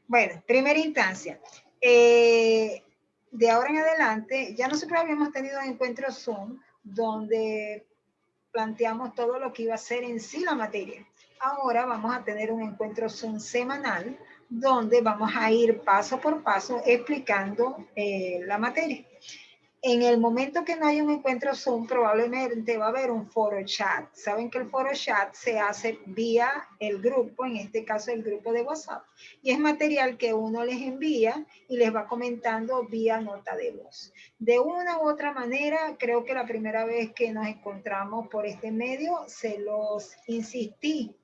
Bueno, primera instancia. De ahora en adelante, ya nosotros habíamos tenido encuentros Zoom donde planteamos todo lo que iba a ser en sí la materia. Ahora vamos a tener un encuentro Zoom semanal donde vamos a ir paso por paso explicando la materia. En el momento que no hay un encuentro Zoom, probablemente va a haber un foro chat. Saben que el foro chat se hace vía el grupo, en este caso el grupo de WhatsApp. Y es material que uno les envía y les va comentando vía nota de voz. De una u otra manera, creo que la primera vez que nos encontramos por este medio, se los insistí.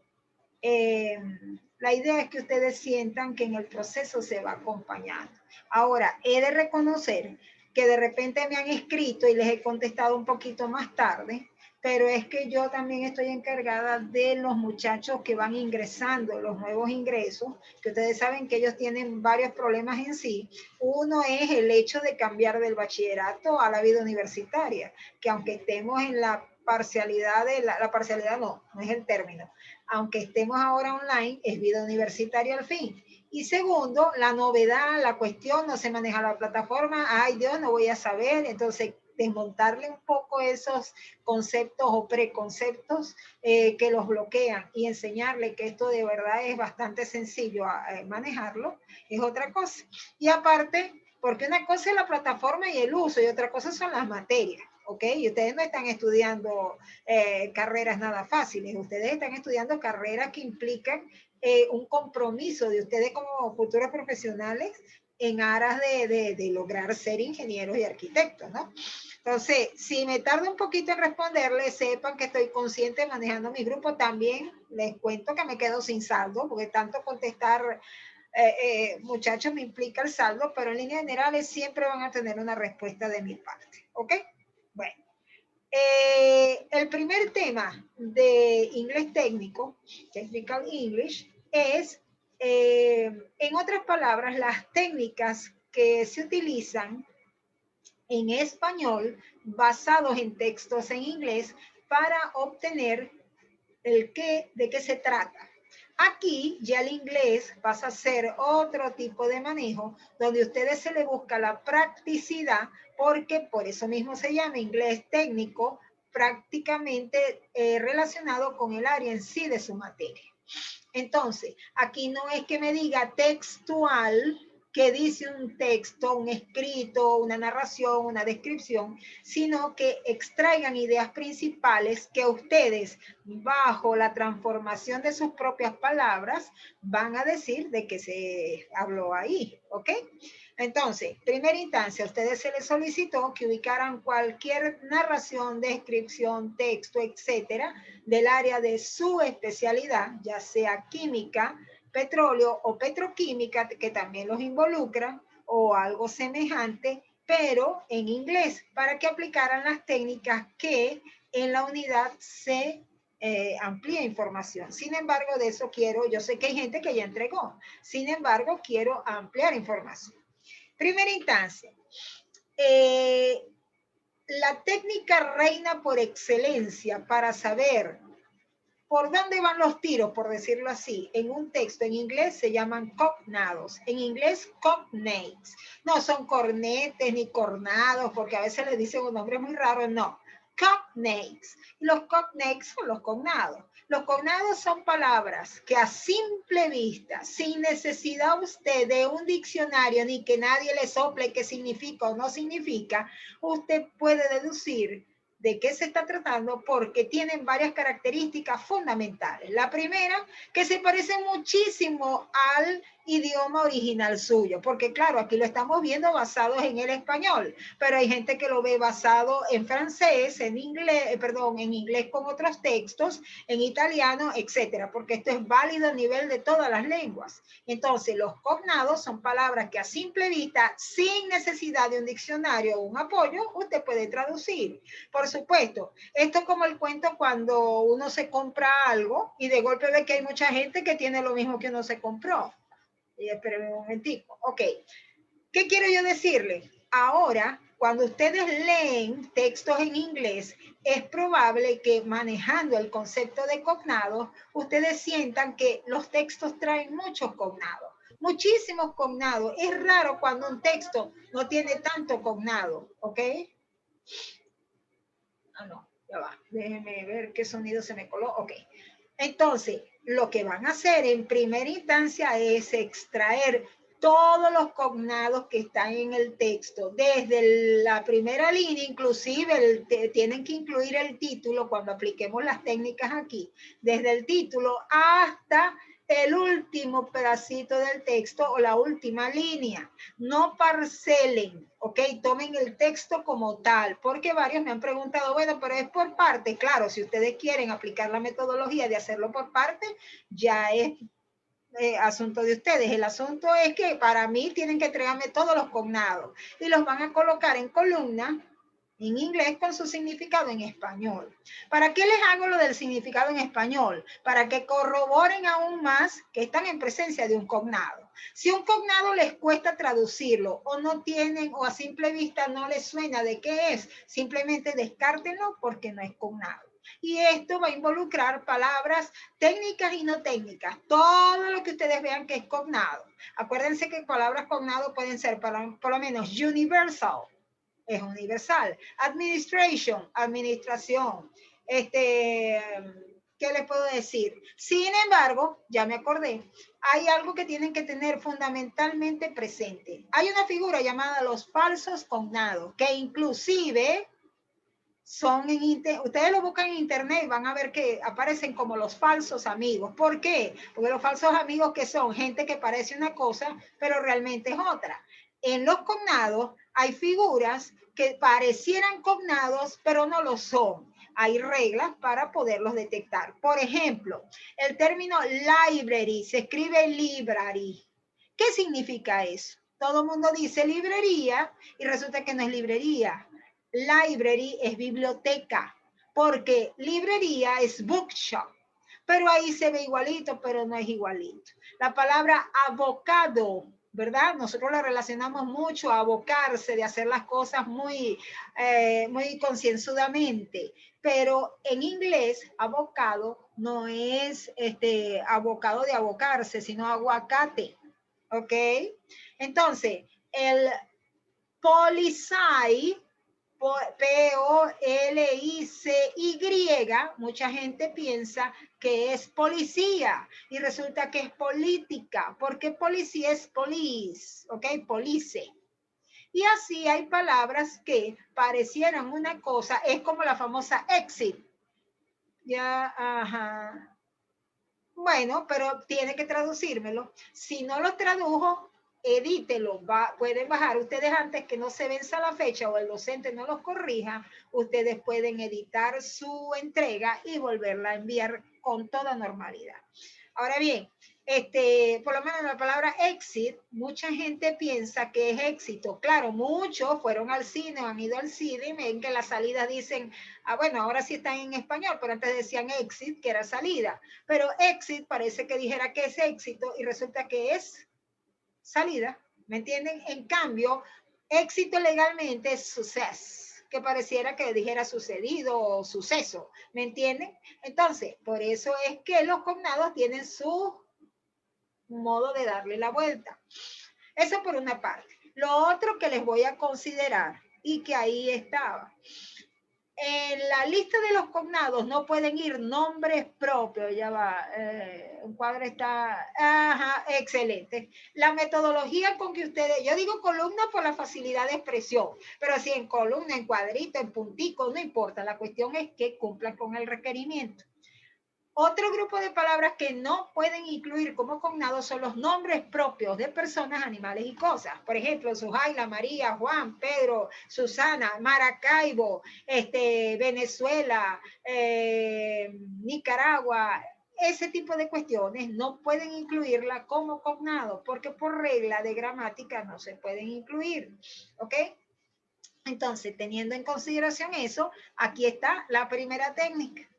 La idea es que ustedes sientan que en el proceso se va acompañando. Ahora, he de reconocer que de repente me han escrito y les he contestado un poquito más tarde, pero es que yo también estoy encargada de los muchachos que van ingresando, los nuevos ingresos, que ustedes saben que ellos tienen varios problemas en sí. Uno es el hecho de cambiar del bachillerato a la vida universitaria, que aunque estemos en la parcialidad de la parcialidad no es el término, aunque estemos ahora online, es vida universitaria al fin. Y segundo, la novedad, la cuestión, no se maneja la plataforma, ay Dios, no voy a saber, entonces desmontarle un poco esos conceptos o preconceptos que los bloquean y enseñarle que esto de verdad es bastante sencillo a manejarlo, es otra cosa. Y aparte, porque una cosa es la plataforma y el uso y otra cosa son las materias. ¿Ok? Y ustedes no están estudiando carreras nada fáciles, ustedes están estudiando carreras que implican un compromiso de ustedes como futuros profesionales en aras de lograr ser ingenieros y arquitectos, ¿no? Entonces, si me tardo un poquito en responderles, sepan que estoy consciente manejando mi grupo. También les cuento que me quedo sin saldo, porque tanto contestar muchachos me implica el saldo, pero en líneas generales siempre van a tener una respuesta de mi parte, ¿ok? Bueno, el primer tema de inglés técnico, Technical English, es, en otras palabras, las técnicas que se utilizan en español basados en textos en inglés para obtener de qué se trata. Aquí ya el inglés pasa a ser otro tipo de manejo donde a ustedes se les busca la practicidad porque por eso mismo se llama inglés técnico, prácticamente relacionado con el área en sí de su materia. Entonces, aquí no es que me diga textual, que dice un texto, un escrito, una narración, una descripción, sino que extraigan ideas principales que ustedes, bajo la transformación de sus propias palabras, van a decir de qué se habló ahí, ¿ok? Entonces, primera instancia, a ustedes se les solicitó que ubicaran cualquier narración, descripción, texto, etcétera, del área de su especialidad, ya sea química, petróleo o petroquímica, que también los involucra, o algo semejante, pero en inglés, para que aplicaran las técnicas que en la unidad se amplía información. Sin embargo, de eso quiero, yo sé que hay gente que ya entregó, sin embargo, quiero ampliar información. Primera instancia, la técnica reina por excelencia para saber por dónde van los tiros, por decirlo así, en un texto en inglés se llaman cognados, en inglés cognates. No son cornetes ni cornados, porque a veces les dicen un nombre muy raro, no. Cognates. Los cognates son los cognados. Los cognados son palabras que a simple vista, sin necesidad usted de un diccionario ni que nadie le sople qué significa o no significa, usted puede deducir de qué se está tratando porque tienen varias características fundamentales. La primera, que se parece muchísimo al idioma original suyo, porque claro, aquí lo estamos viendo basados en el español, pero hay gente que lo ve basado en francés, en inglés, perdón, en inglés con otros textos, en italiano, etcétera, porque esto es válido a nivel de todas las lenguas. Entonces, los cognados son palabras que a simple vista, sin necesidad de un diccionario o un apoyo, usted puede traducir. Por supuesto, esto es como el cuento cuando uno se compra algo y de golpe ve que hay mucha gente que tiene lo mismo que uno se compró. Y espérenme un momentico. Ok. ¿Qué quiero yo decirle? Ahora, cuando ustedes leen textos en inglés, es probable que manejando el concepto de cognado, ustedes sientan que los textos traen muchos cognados. muchísimos cognados. Es raro cuando un texto no tiene tanto cognado, ¿ok? Ah, no, ya va. Déjenme ver qué sonido se me coló. Ok. Entonces, lo que van a hacer en primera instancia es extraer todos los cognados que están en el texto, desde la primera línea, inclusive tienen que incluir el título cuando apliquemos las técnicas aquí, desde el título hasta el último pedacito del texto o la última línea. No parcelen, ¿ok? Tomen el texto como tal, porque varios me han preguntado, bueno, pero es por parte. Claro, si ustedes quieren aplicar la metodología de hacerlo por parte, ya es asunto de ustedes. El asunto es que para mí tienen que entregarme todos los cognados y los van a colocar en columna en inglés con su significado en español. ¿Para qué les hago lo del significado en español? Para que corroboren aún más que están en presencia de un cognado. Si un cognado les cuesta traducirlo o no tienen o a simple vista no les suena de qué es, simplemente descártenlo porque no es cognado. Y esto va a involucrar palabras técnicas y no técnicas. Todo lo que ustedes vean que es cognado. Acuérdense que palabras cognado pueden ser por lo menos universal, es universal. Administration, administración. ¿Qué les puedo decir? Sin embargo, ya me acordé, hay algo que tienen que tener fundamentalmente presente. Hay una figura llamada los falsos cognados, que inclusive son ustedes lo buscan en internet y van a ver que aparecen como los falsos amigos. ¿Por qué? Porque los falsos amigos que son gente que parece una cosa, pero realmente es otra. En los cognados hay figuras que parecieran cognados, pero no lo son. Hay reglas para poderlos detectar. Por ejemplo, el término library se escribe library. ¿Qué significa eso? Todo el mundo dice librería y resulta que no es librería. Library es biblioteca, porque librería es bookshop. Pero ahí se ve igualito, pero no es igualito. La palabra abocado, ¿verdad? Nosotros la relacionamos mucho a abocarse, de hacer las cosas muy concienzudamente. Pero en inglés, abocado no es abocado de abocarse, sino aguacate. ¿Ok? Entonces, el policy, P-O-L-I-C-Y, mucha gente piensa que es policía y resulta que es política, porque policía es police, ¿ok? Police. Y así hay palabras que parecieran una cosa, es como la famosa exit. Ya, ajá. Bueno, pero tiene que traducírmelo. Si no lo tradujo, edítelo. Pueden bajar. Ustedes antes que no se venza la fecha o el docente no los corrija, ustedes pueden editar su entrega y volverla a enviar con toda normalidad. Ahora bien, por lo menos la palabra exit, mucha gente piensa que es éxito. Claro, muchos fueron al cine o han ido al cine y ven que las salidas dicen, bueno, ahora sí están en español, pero antes decían exit, que era salida. Pero exit parece que dijera que es éxito y resulta que es salida. ¿Me entienden? En cambio, éxito legalmente es success, que pareciera que dijera sucedido o suceso. ¿Me entienden? Entonces, por eso es que los cognados tienen su modo de darle la vuelta. Eso por una parte. Lo otro que les voy a considerar y que ahí estaba. En la lista de los cognados no pueden ir nombres propios, ya va, un cuadro está, ajá, excelente. La metodología con que ustedes, yo digo columna por la facilidad de expresión, pero si en columna, en cuadrito, en puntico, no importa, la cuestión es que cumplan con el requerimiento. Otro grupo de palabras que no pueden incluir como cognados son los nombres propios de personas, animales y cosas. Por ejemplo, Sujaila, María, Juan, Pedro, Susana, Maracaibo, Venezuela, Nicaragua. Ese tipo de cuestiones no pueden incluirla como cognado porque por regla de gramática no se pueden incluir. ¿Ok? Entonces, teniendo en consideración eso, aquí está la primera técnica.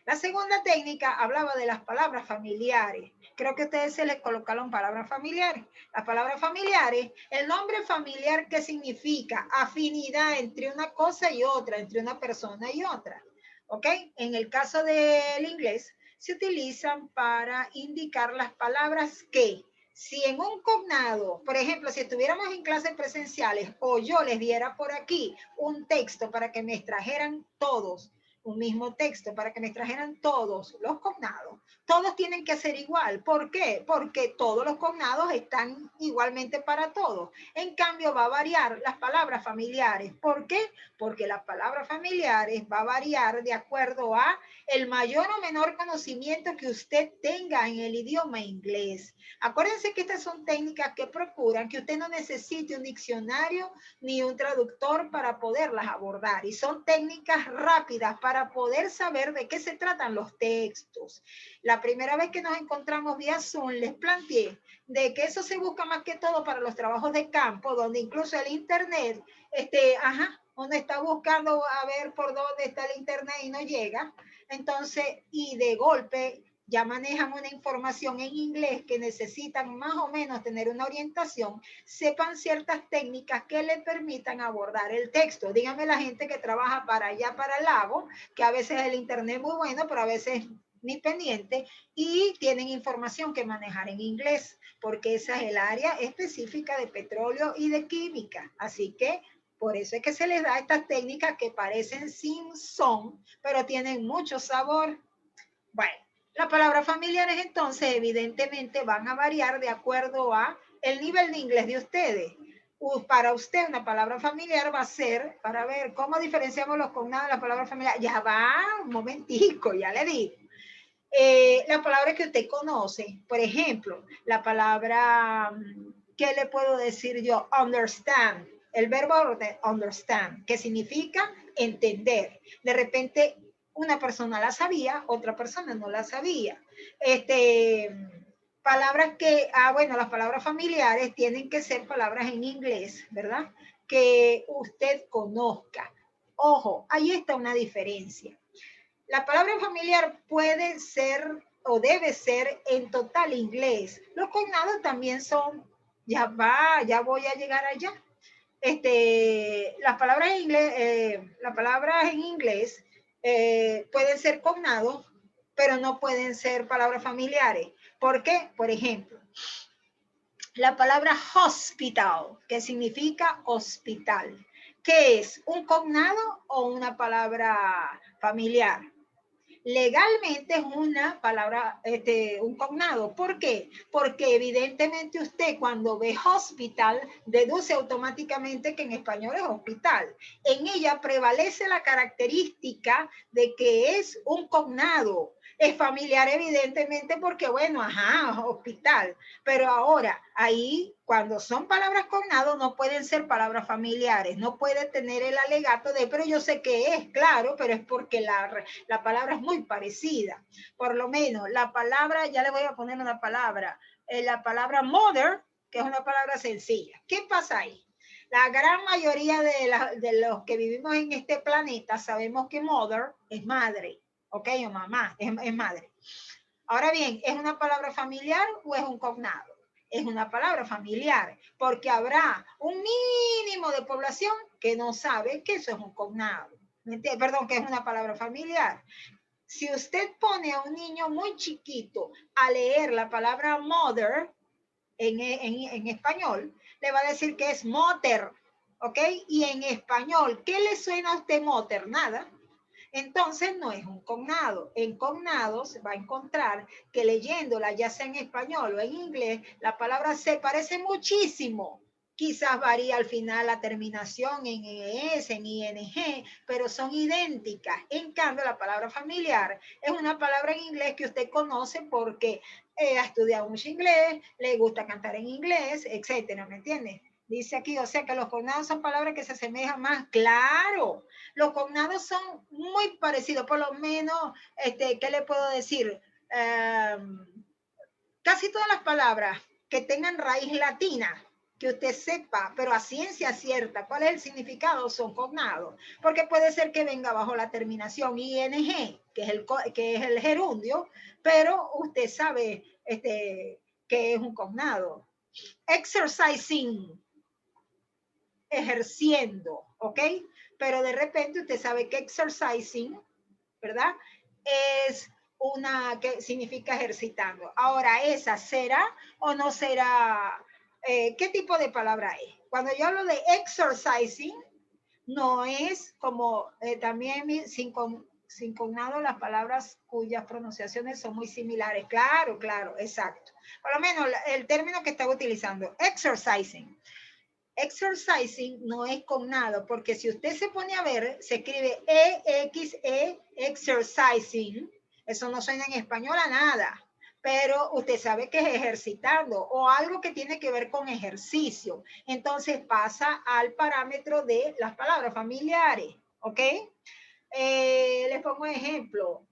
La segunda técnica hablaba de las palabras familiares. Creo que a ustedes se les colocaron palabras familiares. Las palabras familiares, el nombre familiar, ¿qué significa? Afinidad entre una cosa y otra, entre una persona y otra. ¿Ok? En el caso del inglés, se utilizan para indicar las palabras que Si en un cognado, por ejemplo, si estuviéramos en clases presenciales o yo les diera por aquí un texto para que me extrajeran todos, un mismo texto para que me extrajeran todos los cognados, todos tienen que ser igual. ¿Por qué? Porque todos los cognados están igualmente para todos. En cambio, va a variar las palabras familiares. ¿Por qué? Porque las palabras familiares va a variar de acuerdo a el mayor o menor conocimiento que usted tenga en el idioma inglés. Acuérdense que estas son técnicas que procuran que usted no necesite un diccionario ni un traductor para poderlas abordar. Y son técnicas rápidas para poder saber de qué se tratan los textos. La primera vez que nos encontramos vía Zoom, les planteé de que eso se busca más que todo para los trabajos de campo, donde incluso el Internet, uno está buscando a ver por dónde está el Internet y no llega. Entonces, y de golpe ya manejan una información en inglés que necesitan más o menos tener una orientación, sepan ciertas técnicas que le permitan abordar el texto. Dígame la gente que trabaja para allá, para el lago, que a veces el internet es muy bueno, pero a veces ni pendiente, y tienen información que manejar en inglés, porque esa es el área específica de petróleo y de química. Así que por eso es que se les da estas técnicas que parecen sin son, pero tienen mucho sabor. Bueno, las palabras familiares entonces evidentemente van a variar de acuerdo a el nivel de inglés de ustedes. Para usted una palabra familiar va a ser, para ver cómo diferenciamos los cognados de la palabra familiar. Ya va, un momentico, ya le digo. La palabra que usted conoce, por ejemplo, la palabra, ¿qué le puedo decir yo? Understand. El verbo understand, que significa entender. De repente una persona la sabía, otra persona no la sabía. Palabras que, bueno, las palabras familiares tienen que ser palabras en inglés, ¿verdad? Que usted conozca. Ojo, ahí está una diferencia. La palabra familiar puede ser o debe ser en total inglés. Los cognados también son, ya voy a llegar allá. Las palabras en inglés pueden ser cognados, pero no pueden ser palabras familiares. ¿Por qué? Por ejemplo, la palabra hospital, que significa hospital. ¿Qué es? ¿Un cognado o una palabra familiar? Legalmente es una palabra, un cognado. ¿Por qué? Porque evidentemente usted cuando ve hospital deduce automáticamente que en español es hospital. En ella prevalece la característica de que es un cognado. Es familiar evidentemente porque, bueno, hospital. Pero ahora, ahí, cuando son palabras cognados, no pueden ser palabras familiares. No puede tener el alegato de, pero yo sé que es, claro, pero es porque la palabra es muy parecida. Por lo menos, la palabra, ya le voy a poner una palabra, la palabra mother, que es una palabra sencilla. ¿Qué pasa ahí? La gran mayoría de los que vivimos en este planeta sabemos que mother es madre. ¿Ok? O mamá, es madre. Ahora bien, ¿es una palabra familiar o es un cognado? Es una palabra familiar, porque habrá un mínimo de población que no sabe que eso es un cognado. Perdón, que es una palabra familiar. Si usted pone a un niño muy chiquito a leer la palabra mother en español, le va a decir que es mother, ¿ok? Y en español, ¿qué le suena a usted mother? Nada. Entonces no es un cognado. En cognados va a encontrar que leyéndola, ya sea en español o en inglés, la palabra se parece muchísimo. Quizás varía al final la terminación en ES, en ING, pero son idénticas. En cambio, la palabra familiar es una palabra en inglés que usted conoce porque ha estudiado mucho inglés, le gusta cantar en inglés, etcétera, ¿me entiendes? Dice aquí, o sea que los cognados son palabras que se asemejan más. Claro, los cognados son muy parecidos, por lo menos, ¿qué le puedo decir? Casi todas las palabras que tengan raíz latina, que usted sepa, pero a ciencia cierta, cuál es el significado, son cognados. Porque puede ser que venga bajo la terminación ing, que es el gerundio, pero usted sabe que es un cognado. Exercising, ejerciendo, ¿ok? Pero de repente usted sabe que exercising, ¿verdad? Es una que significa ejercitando. Ahora, ¿esa será o no será? ¿Qué tipo de palabra es? Cuando yo hablo de exercising, no es como también sin cognado las palabras cuyas pronunciaciones son muy similares. Claro, claro, exacto. Por lo menos el término que estaba utilizando, exercising. Exercising no es cognado, porque si usted se pone a ver, se escribe EXE, exercising. Eso no suena en español a nada, pero usted sabe que es ejercitando o algo que tiene que ver con ejercicio. Entonces pasa al parámetro de las palabras familiares, ¿ok? Les pongo un ejemplo.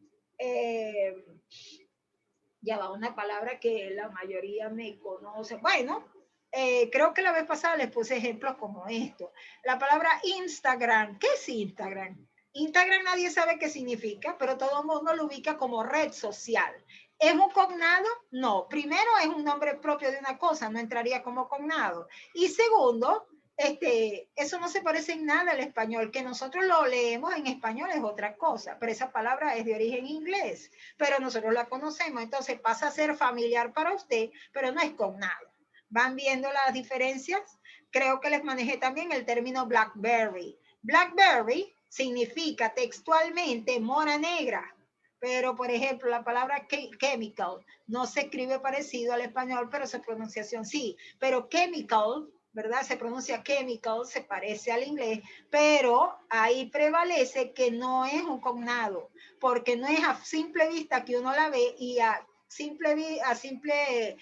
Ya va, una palabra que la mayoría me conoce. Bueno, creo que la vez pasada les puse ejemplos como esto. La palabra Instagram. ¿Qué es Instagram? Instagram nadie sabe qué significa, pero todo el mundo lo ubica como red social. ¿Es un cognado? No. Primero, es un nombre propio de una cosa, no entraría como cognado. Y segundo, eso no se parece en nada al español, que nosotros lo leemos en español es otra cosa, pero esa palabra es de origen inglés, pero nosotros la conocemos, entonces pasa a ser familiar para usted, pero no es cognado. ¿Van viendo las diferencias? Creo que les manejé también el término BlackBerry. BlackBerry significa textualmente mora negra, pero por ejemplo la palabra chemical no se escribe parecido al español, pero su pronunciación sí, pero chemical, ¿verdad? Se pronuncia chemical, se parece al inglés, pero ahí prevalece que no es un cognado, porque no es a simple vista que uno la ve y a simple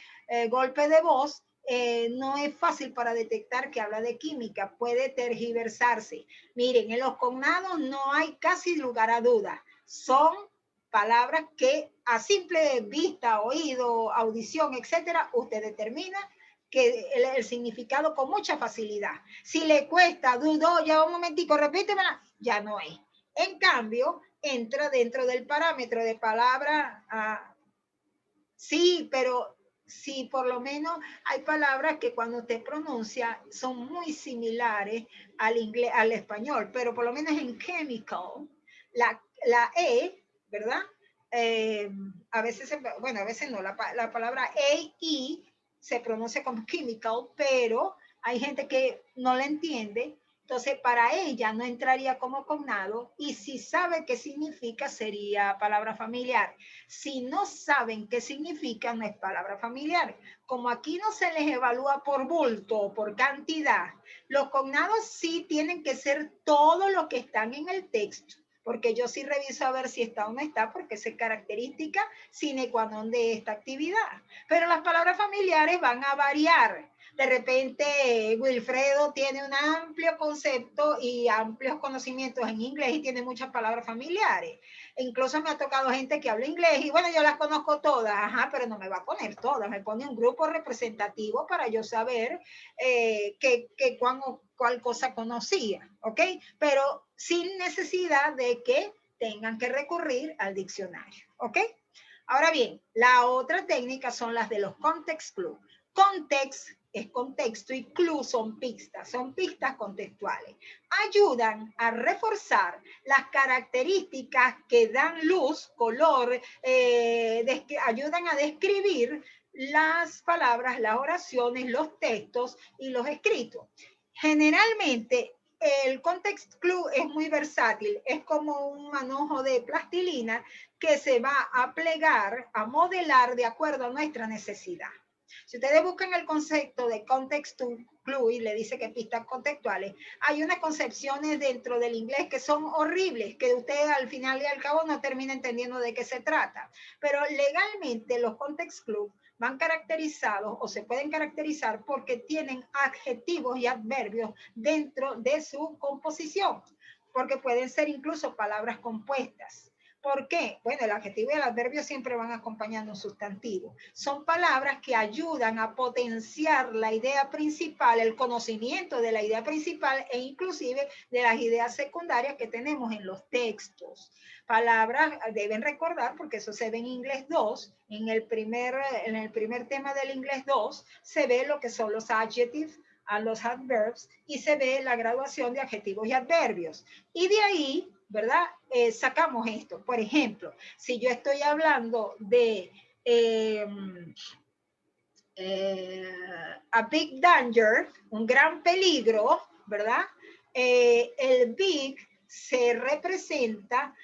golpe de voz no es fácil para detectar que habla de química, puede tergiversarse. Miren, en los cognados no hay casi lugar a duda, son palabras que a simple vista, oído, audición, etcétera, usted determina que el significado con mucha facilidad. Si le cuesta, dudó, ya un momentico, repítemela, ya no es. En cambio, entra dentro del parámetro de palabra, sí, pero sí, por lo menos hay palabras que cuando usted pronuncia son muy similares al inglés, al español, pero por lo menos en chemical, la E, ¿verdad? A veces, bueno, a veces no, la palabra EI se pronuncia como chemical, pero hay gente que no la entiende, entonces para ella no entraría como cognado y si sabe qué significa sería palabra familiar. Si no saben qué significa, no es palabra familiar. Como aquí no se les evalúa por bulto o por cantidad, los cognados sí tienen que ser todo lo que están en el texto, porque yo sí reviso a ver si está o no está, porque es característica sine qua non de esta actividad. Pero las palabras familiares van a variar. De repente, Wilfredo tiene un amplio concepto y amplios conocimientos en inglés y tiene muchas palabras familiares. E incluso me ha tocado gente que habla inglés y bueno, yo las conozco todas, ajá, pero no me va a poner todas, me pone un grupo representativo para yo saber cuál cosa conocía, ¿ok? Pero sin necesidad de que tengan que recurrir al diccionario, ¿ok? Ahora bien, la otra técnica son las de los context clues. Context es contexto y clue son pistas contextuales. Ayudan a reforzar las características que dan luz, color, ayudan a describir las palabras, las oraciones, los textos y los escritos. Generalmente el context clue es muy versátil, es como un manojo de plastilina que se va a plegar, a modelar de acuerdo a nuestra necesidad. Si ustedes buscan el concepto de context clue y le dice que pistas contextuales, hay unas concepciones dentro del inglés que son horribles, que usted al final y al cabo no termina entendiendo de qué se trata. Pero legalmente los context clues van caracterizados o se pueden caracterizar porque tienen adjetivos y adverbios dentro de su composición, porque pueden ser incluso palabras compuestas. ¿Por qué? Bueno, el adjetivo y el adverbio siempre van acompañando un sustantivo. Son palabras que ayudan a potenciar la idea principal, el conocimiento de la idea principal e inclusive de las ideas secundarias que tenemos en los textos. Palabras, deben recordar, porque eso se ve en inglés 2, en el primer tema del inglés 2, se ve lo que son los adjectives, a los adverbs y se ve la graduación de adjetivos y adverbios. Y de ahí, ¿verdad? sacamos esto. Por ejemplo, si yo estoy hablando de a big danger, un gran peligro, ¿verdad? El big se representa,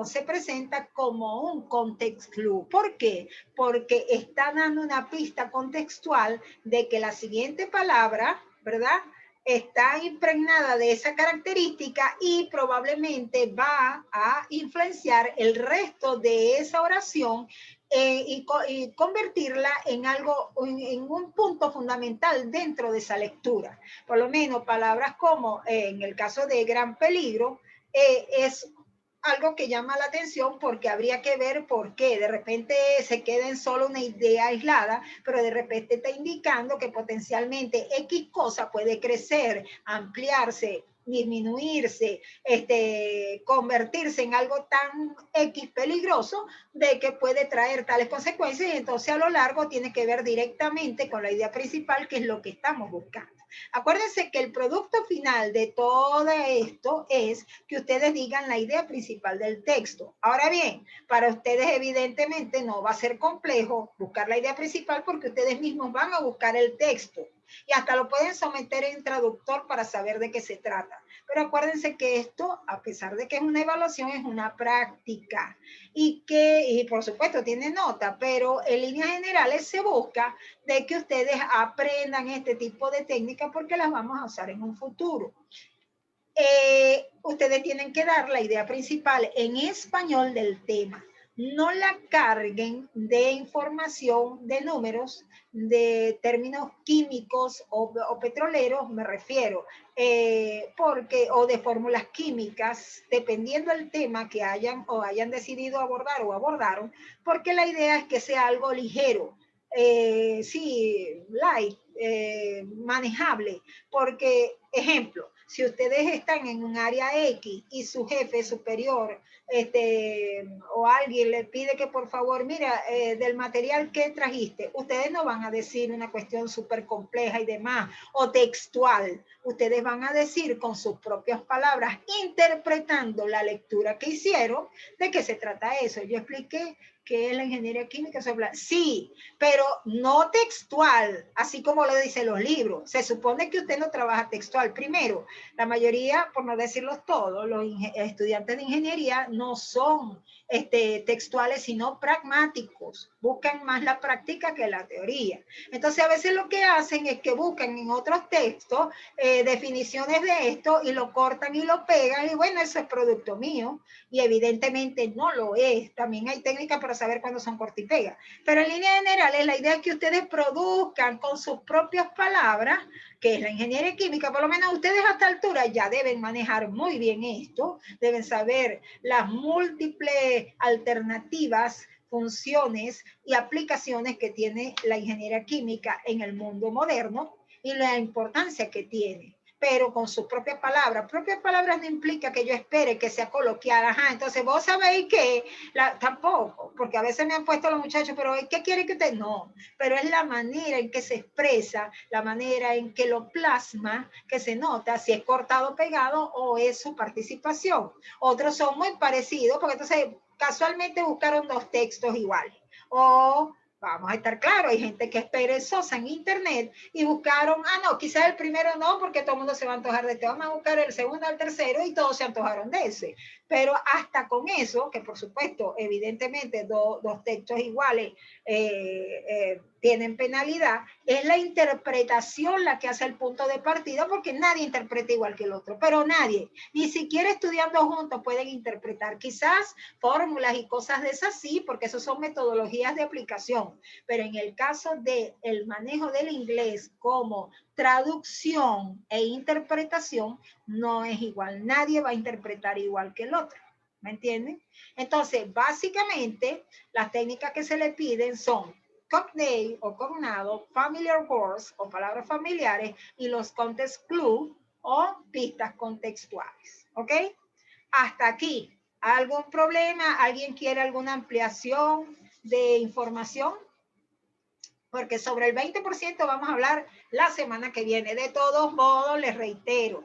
se presenta como un context clue. ¿Por qué? Porque está dando una pista contextual de que la siguiente palabra, ¿verdad?, está impregnada de esa característica y probablemente va a influenciar el resto de esa oración y convertirla en algo, en un punto fundamental dentro de esa lectura. Por lo menos palabras como, en el caso de gran peligro, es algo que llama la atención porque habría que ver por qué. De repente se queda en solo una idea aislada, pero de repente está indicando que potencialmente X cosa puede crecer, ampliarse, disminuirse, convertirse en algo tan X peligroso de que puede traer tales consecuencias y entonces a lo largo tiene que ver directamente con la idea principal, que es lo que estamos buscando. Acuérdense que el producto final de todo esto es que ustedes digan la idea principal del texto. Ahora bien, para ustedes evidentemente no va a ser complejo buscar la idea principal porque ustedes mismos van a buscar el texto y hasta lo pueden someter en traductor para saber de qué se trata. Pero acuérdense que esto, a pesar de que es una evaluación, es una práctica y por supuesto tiene nota, pero en líneas generales se busca de que ustedes aprendan este tipo de técnicas porque las vamos a usar en un futuro. Ustedes tienen que dar la idea principal en español del tema. No la carguen de información, de números, de términos químicos o petroleros, me refiero, o de fórmulas químicas, dependiendo del tema que hayan decidido abordar o abordaron, porque la idea es que sea algo ligero, sí, light, manejable, porque, ejemplo, si ustedes están en un área X y su jefe superior o alguien le pide que por favor, mira, del material que trajiste, ustedes no van a decir una cuestión súper compleja y demás, o textual. Ustedes van a decir con sus propias palabras, interpretando la lectura que hicieron, de qué se trata eso. Yo expliqué que es la ingeniería química. Sí, pero no textual, así como lo dicen los libros. Se supone que usted no trabaja textual. Primero, la mayoría, por no decirlo todos, los estudiantes de ingeniería no son textuales, sino pragmáticos. Buscan más la práctica que la teoría. Entonces, a veces lo que hacen es que buscan en otros textos definiciones de esto y lo cortan y lo pegan y bueno, eso es producto mío y evidentemente no lo es. También hay técnicas para saber cuándo son corta y pega. Pero en líneas generales, la idea es que ustedes produzcan con sus propias palabras, que es la ingeniería química. Por lo menos ustedes a esta altura ya deben manejar muy bien esto, deben saber las múltiples alternativas, funciones y aplicaciones que tiene la ingeniería química en el mundo moderno y la importancia que tiene, pero con sus propias palabras. Propias palabras no implica que yo espere que sea coloquial. Ajá, entonces vos sabéis que tampoco, porque a veces me han puesto los muchachos, pero ¿qué quiere que usted? No, pero es la manera en que se expresa, la manera en que lo plasma, que se nota si es cortado, pegado o es su participación. Otros son muy parecidos, porque entonces casualmente buscaron dos textos iguales. O vamos a estar claros, hay gente que es perezosa en internet y buscaron, no, quizás el primero no, porque todo el mundo se va a antojar de este, vamos a buscar el segundo, el tercero, y todos se antojaron de ese. Pero hasta con eso, que por supuesto, evidentemente, dos textos iguales tienen penalidad, es la interpretación la que hace el punto de partida, porque nadie interpreta igual que el otro, pero nadie, ni siquiera estudiando juntos pueden interpretar. Quizás fórmulas y cosas de esas sí, porque eso son metodologías de aplicación, pero en el caso del manejo del inglés como traducción e interpretación, no es igual. Nadie va a interpretar igual que el otro. ¿Me entienden? Entonces, básicamente, las técnicas que se le piden son cognate o cognado, familiar words o palabras familiares y los context clues o pistas contextuales. ¿Ok? Hasta aquí. ¿Algún problema? ¿Alguien quiere alguna ampliación de información? porque sobre el 20% vamos a hablar la semana que viene. De todos modos, les reitero,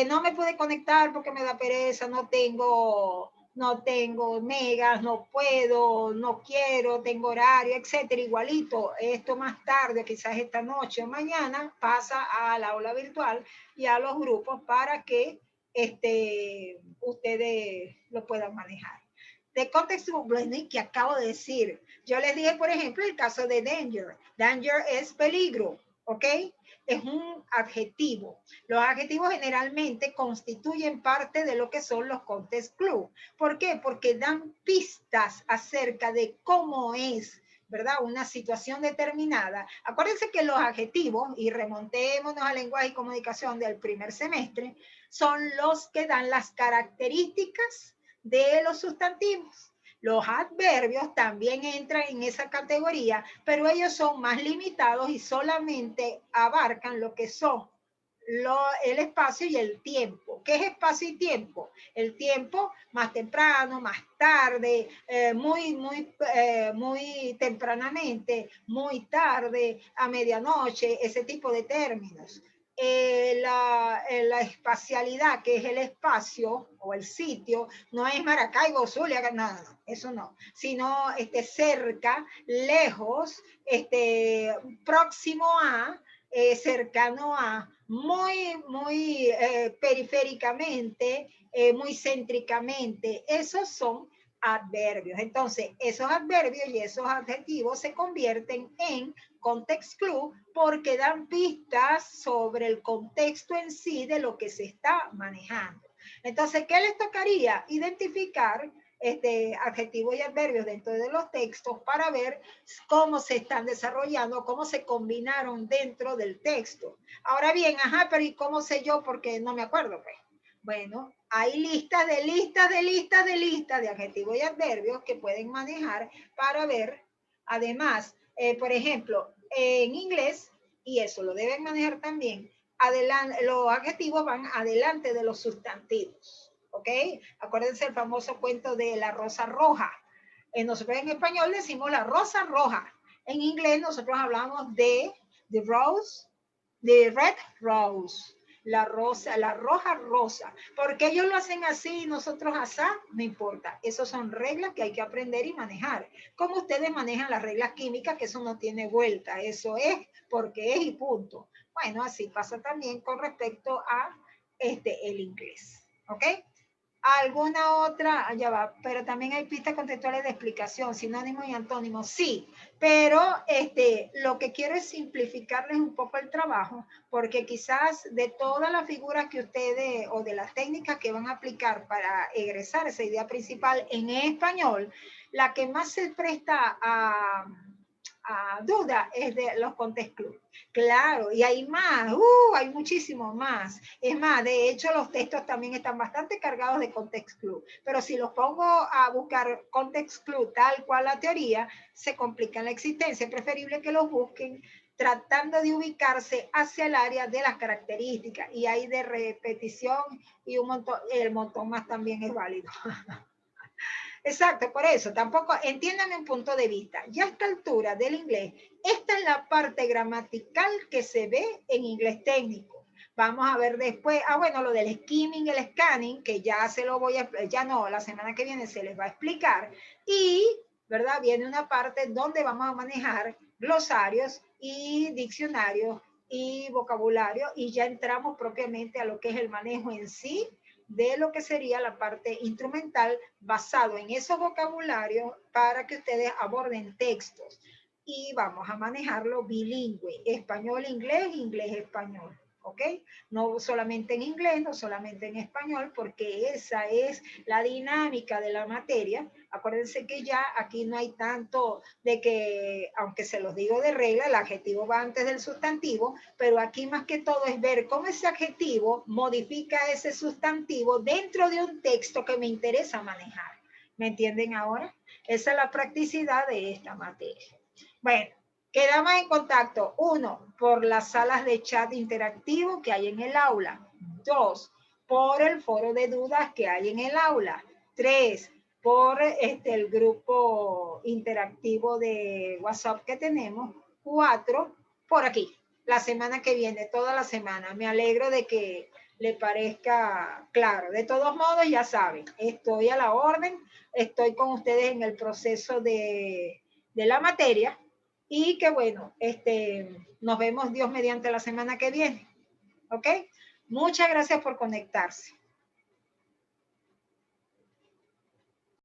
no me pude conectar porque me da pereza, no tengo megas, no puedo, no quiero, tengo horario, etcétera. Igualito, esto más tarde, quizás esta noche o mañana, pasa al aula virtual y a los grupos para que ustedes lo puedan manejar. De context blending que acabo de decir, yo les dije, por ejemplo, el caso de danger. Danger es peligro, ¿ok? Es un adjetivo. Los adjetivos generalmente constituyen parte de lo que son los context clues. ¿Por qué? Porque dan pistas acerca de cómo es, ¿verdad? Una situación determinada. Acuérdense que los adjetivos, y remontémonos al lenguaje y comunicación del primer semestre, son los que dan las características de los sustantivos. Los adverbios también entran en esa categoría, pero ellos son más limitados y solamente abarcan lo que son el espacio y el tiempo. ¿Qué es espacio y tiempo? El tiempo más temprano, más tarde, muy tempranamente, muy tarde, a medianoche, ese tipo de términos. La espacialidad, que es el espacio o el sitio, no es Maracaibo, Zulia, no, eso no, sino cerca, lejos, próximo a, cercano a, muy periféricamente, muy céntricamente. Esos son adverbios. Entonces, esos adverbios y esos adjetivos se convierten en context clue porque dan pistas sobre el contexto en sí de lo que se está manejando. Entonces, ¿qué les tocaría? Identificar adjetivos y adverbios dentro de los textos para ver cómo se están desarrollando, cómo se combinaron dentro del texto. Ahora bien, ajá, pero ¿y cómo sé yo? Porque no me acuerdo, pues. Bueno, hay listas de adjetivos y adverbios que pueden manejar para ver, además, por ejemplo, en inglés, y eso lo deben manejar también, los adjetivos van adelante de los sustantivos, ¿ok? Acuérdense el famoso cuento de la rosa roja. Nosotros en español decimos la rosa roja. En inglés nosotros hablamos de the rose, the red rose. La rosa, la roja rosa. ¿Por qué ellos lo hacen así y nosotros así? No importa. Esas son reglas que hay que aprender y manejar. Como ustedes manejan las reglas químicas, que eso no tiene vuelta. Eso es porque es y punto. Bueno, así pasa también con respecto a el inglés. ¿Ok? ¿Alguna otra? Ya va, pero también hay pistas contextuales de explicación, sinónimos y antónimos, sí, pero lo que quiero es simplificarles un poco el trabajo, porque quizás de todas las figuras que ustedes, o de las técnicas que van a aplicar para egresar esa idea principal en español, la que más se presta a duda es de los context clues. Claro, y hay más, hay muchísimo más. Es más, de hecho, los textos también están bastante cargados de context clue. Pero si los pongo a buscar context clue tal cual la teoría, se complica la existencia. Es preferible que los busquen tratando de ubicarse hacia el área de las características. Y hay de repetición y un montón, el montón más también es válido. Exacto, por eso, tampoco, entiendan un punto de vista. Ya a esta altura del inglés, esta es la parte gramatical que se ve en inglés técnico. Vamos a ver después, bueno, lo del skimming, el scanning, que ya se lo voy a, ya no, la semana que viene se les va a explicar. Y, ¿verdad? Viene una parte donde vamos a manejar glosarios y diccionarios y vocabulario y ya entramos propiamente a lo que es el manejo en sí de lo que sería la parte instrumental basado en esos vocabularios para que ustedes aborden textos. Y vamos a manejarlo bilingüe, español-inglés, inglés-español. ¿Ok? No solamente en inglés, no solamente en español, porque esa es la dinámica de la materia. Acuérdense que ya aquí no hay tanto de que, aunque se los digo de regla, el adjetivo va antes del sustantivo, pero aquí más que todo es ver cómo ese adjetivo modifica ese sustantivo dentro de un texto que me interesa manejar. ¿Me entienden ahora? Esa es la practicidad de esta materia. Bueno, quedamos en contacto. 1, por las salas de chat interactivo que hay en el aula. 2, por el foro de dudas que hay en el aula. 3, por el grupo interactivo de WhatsApp que tenemos. 4 por aquí, la semana que viene, toda la semana. Me alegro de que le parezca claro. De todos modos, ya saben, estoy a la orden, estoy con ustedes en el proceso de la materia y que bueno, nos vemos Dios mediante la semana que viene. ¿Ok? Muchas gracias por conectarse.